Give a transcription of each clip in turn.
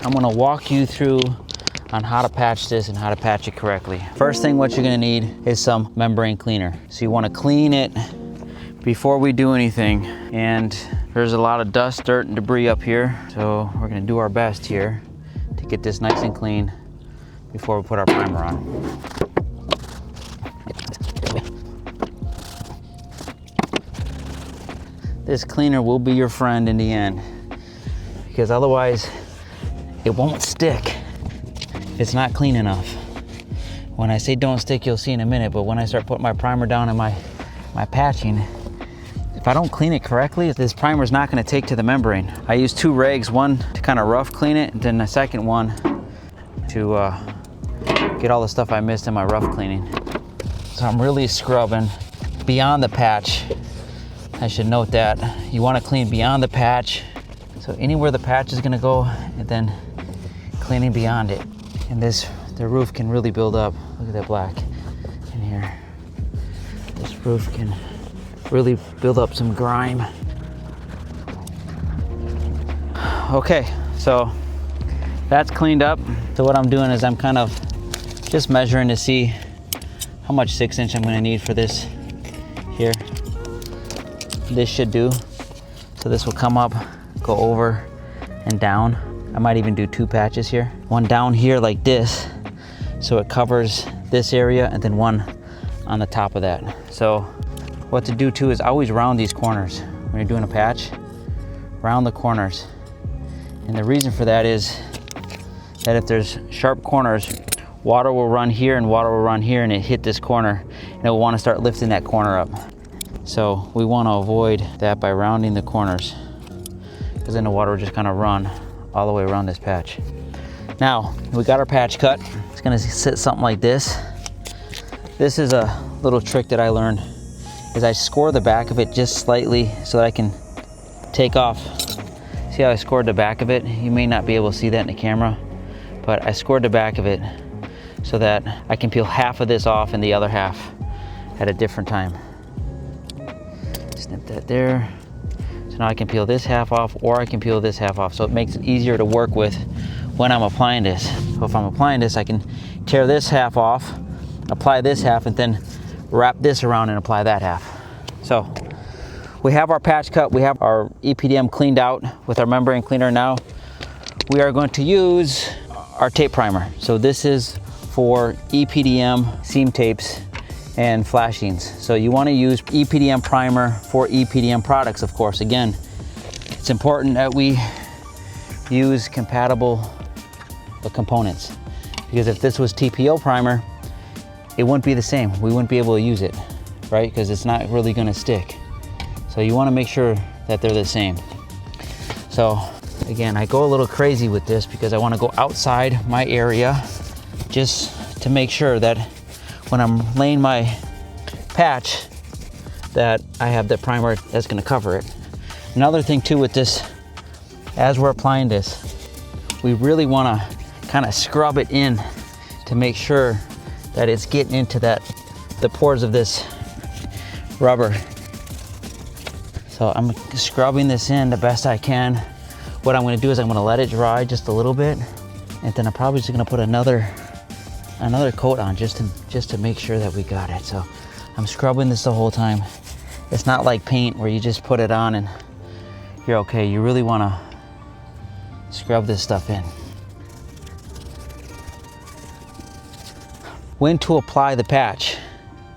I'm gonna walk you through on how to patch this and how to patch it correctly. First thing what you're gonna need is some membrane cleaner. So you wanna clean it before we do anything. And there's a lot of dust, dirt, and debris up here. So we're gonna do our best here to get this nice and clean before we put our primer on. This cleaner will be your friend in the end, because otherwise it won't stick. It's not clean enough. When I say don't stick, you'll see in a minute, but when I start putting my primer down in my patching, if I don't clean it correctly, this primer is not gonna take to the membrane. I use 2 rags, one to kind of rough clean it, and then the second one to get all the stuff I missed in my rough cleaning. So I'm really scrubbing beyond the patch. I should note that you want to clean beyond the patch. So anywhere the patch is going to go, and then cleaning beyond it. And the roof can really build up. Look at that black in here. This roof can really build up some grime. Okay, so that's cleaned up. So what I'm doing is I'm kind of just measuring to see how much 6-inch I'm going to need for this here. This should do. So this will come up, go over and down. I might even do 2 patches here. One down here like this, so it covers this area, and then one on the top of that. So what to do too is always round these corners. When you're doing a patch, round the corners. And the reason for that is that if there's sharp corners, water will run here and water will run here, and it hit this corner, and it will want to start lifting that corner up. So we want to avoid that by rounding the corners, because then the water will just kind of run all the way around this patch. Now, we got our patch cut. It's gonna sit something like this. This is a little trick that I learned, is I score the back of it just slightly so that I can take off. See how I scored the back of it? You may not be able to see that in the camera, but I scored the back of it so that I can peel half of this off and the other half at a different time. Snip that there. So now I can peel this half off, or I can peel this half off. So it makes it easier to work with when I'm applying this. So if I'm applying this, I can tear this half off, apply this half, and then wrap this around and apply that half. So we have our patch cut, we have our EPDM cleaned out with our membrane cleaner. Now we are going to use our tape primer. So this is for EPDM seam tapes and flashings. So you want to use EPDM primer for EPDM products, of course. Again, it's important that we use compatible components, because if this was TPO primer, it wouldn't be the same. We wouldn't be able to use it, right? Because it's not really going to stick. So you want to make sure that they're the same. So again, I go a little crazy with this because I want to go outside my area just to make sure that when I'm laying my patch that I have the primer that's going to cover it. Another thing too with this, as we're applying this, we really want to kind of scrub it in to make sure that it's getting into the pores of this rubber. So I'm scrubbing this in the best I can. What I'm going to do is I'm going to let it dry just a little bit, and then I'm probably just going to put another coat on just to make sure that we got it. So I'm scrubbing this the whole time. It's not like paint where you just put it on and you're okay. You really want to scrub this stuff in. When to apply the patch.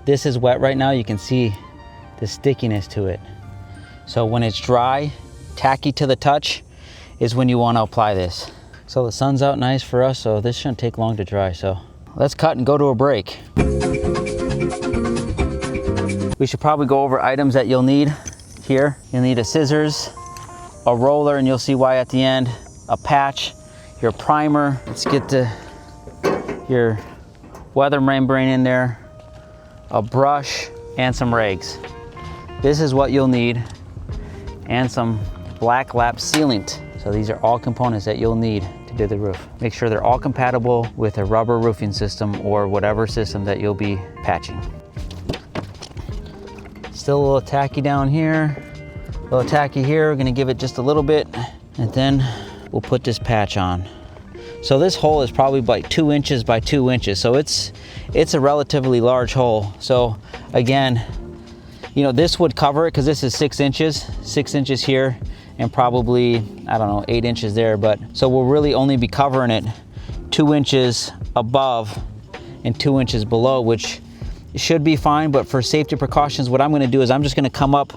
This is wet right now. You can see the stickiness to it. So when it's dry, tacky to the touch, is when you want to apply this. So the sun's out nice for us, so this shouldn't take long to dry. So let's cut and go to a break. We should probably go over items that you'll need here. You'll need a scissors, a roller, and you'll see why at the end, a patch, your primer. Let's get your weather membrane in there, a brush, and some rags. This is what you'll need, and some black lap sealant. So these are all components that you'll need to do the roof. Make sure they're all compatible with a rubber roofing system or whatever system that you'll be patching. Still a little tacky down here, a little tacky here. We're gonna give it just a little bit, and then we'll put this patch on. So this hole is probably like 2 inches by 2 inches. So it's a relatively large hole. So again, you know, this would cover it because this is 6 inches here, and probably, I don't know, 8 inches there. But so we'll really only be covering it 2 inches above and 2 inches below, which should be fine. But for safety precautions, what I'm going to do is I'm just going to come up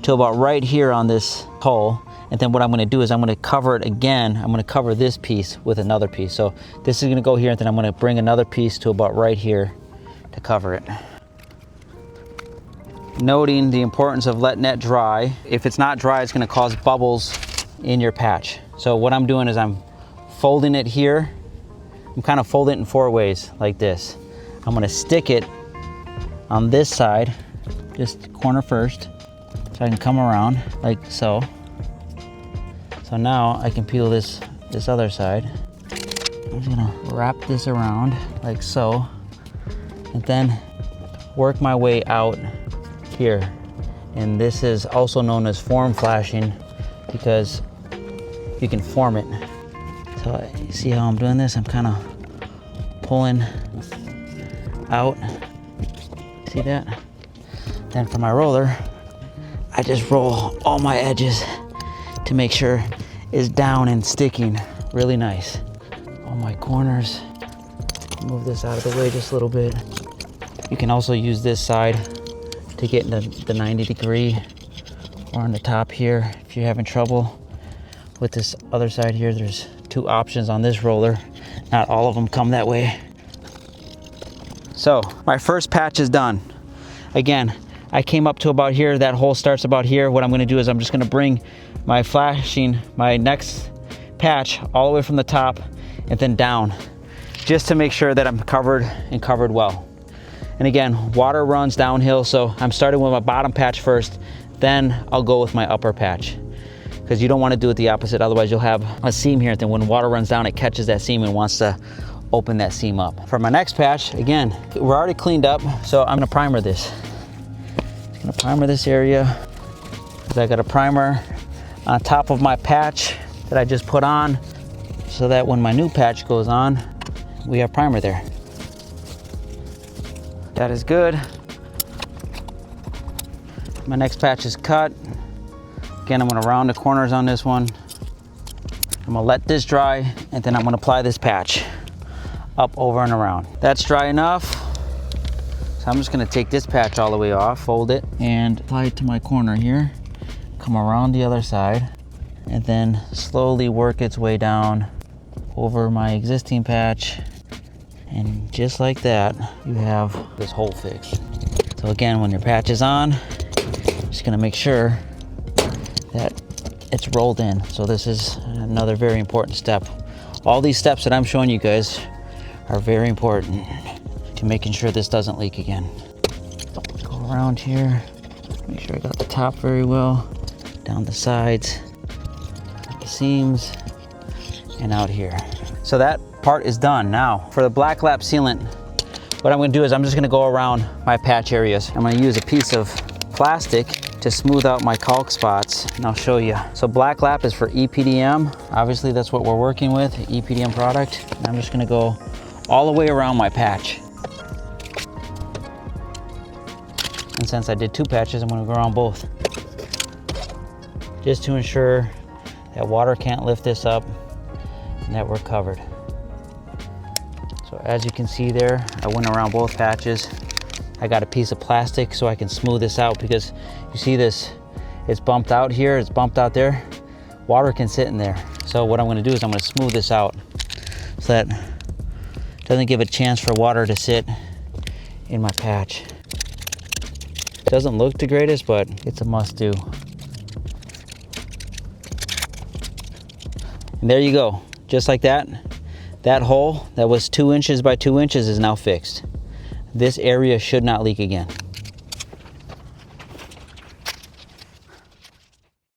to about right here on this hole, and then what I'm going to do is I'm going to cover it again. I'm going to cover this piece with another piece. So this is going to go here, and then I'm going to bring another piece to about right here to cover it. Noting the importance of letting that dry. If it's not dry, it's going to cause bubbles in your patch. So what I'm doing is I'm folding it here. I'm kind of folding it in 4 ways like this. I'm going to stick it on this side, just corner first, so I can come around like so. So now I can peel this other side. I'm just gonna wrap this around like so, and then work my way out here. And this is also known as form flashing because you can form it. So you see how I'm doing this? I'm kind of pulling out. See that? Then for my roller, I just roll all my edges to make sure it's down and sticking really nice. All my corners. Move this out of the way just a little bit. You can also use this side to get into the 90 degree, or on the top here. If you're having trouble with this other side here, there's 2 options on this roller. Not all of them come that way. So my first patch is done. Again, I came up to about here. That hole starts about here. What I'm going to do is I'm just going to bring my next patch all the way from the top and then down, just to make sure that I'm covered and covered well. And again, water runs downhill, so I'm starting with my bottom patch first, then I'll go with my upper patch, because you don't want to do it the opposite. Otherwise you'll have a seam here, and then when water runs down, it catches that seam and wants to open that seam up. For my next patch, again, we're already cleaned up, so I'm going to primer this. I'm going to primer this area, because I got a primer on top of my patch that I just put on, so that when my new patch goes on, we have primer there. That is good. My next patch is cut. Again, I'm going to round the corners on this one. I'm going to let this dry, and then I'm going to apply this patch up, over, and around. That's dry enough. So I'm just going to take this patch all the way off, fold it, and apply it to my corner here. Come around the other side, and then slowly work its way down over my existing patch. And just like that, you have this hole fixed. So again, when your patch is on, just gonna make sure that it's rolled in. So this is another very important step. All these steps that I'm showing you guys are very important to making sure this doesn't leak again. Go around here, make sure I got the top very well, down the sides, the seams, and out here. So that part is done. Now for the black lap sealant, what I'm going to do is I'm just going to go around my patch areas. I'm going to use a piece of plastic to smooth out my caulk spots, and I'll show you. So black lap is for EPDM. Obviously that's what we're working with, EPDM product. And I'm just going to go all the way around my patch. And since I did 2 patches, I'm going to go around both, just to ensure that water can't lift this up and that we're covered. So as you can see there, I went around both patches. I got a piece of plastic so I can smooth this out, because you see this, it's bumped out here, it's bumped out there. Water can sit in there. So what I'm going to do is I'm going to smooth this out so that it doesn't give a chance for water to sit in my patch. Doesn't look the greatest, but it's a must do. And there you go. Just like that, that hole that was 2 inches by 2 inches is now fixed. This area should not leak again.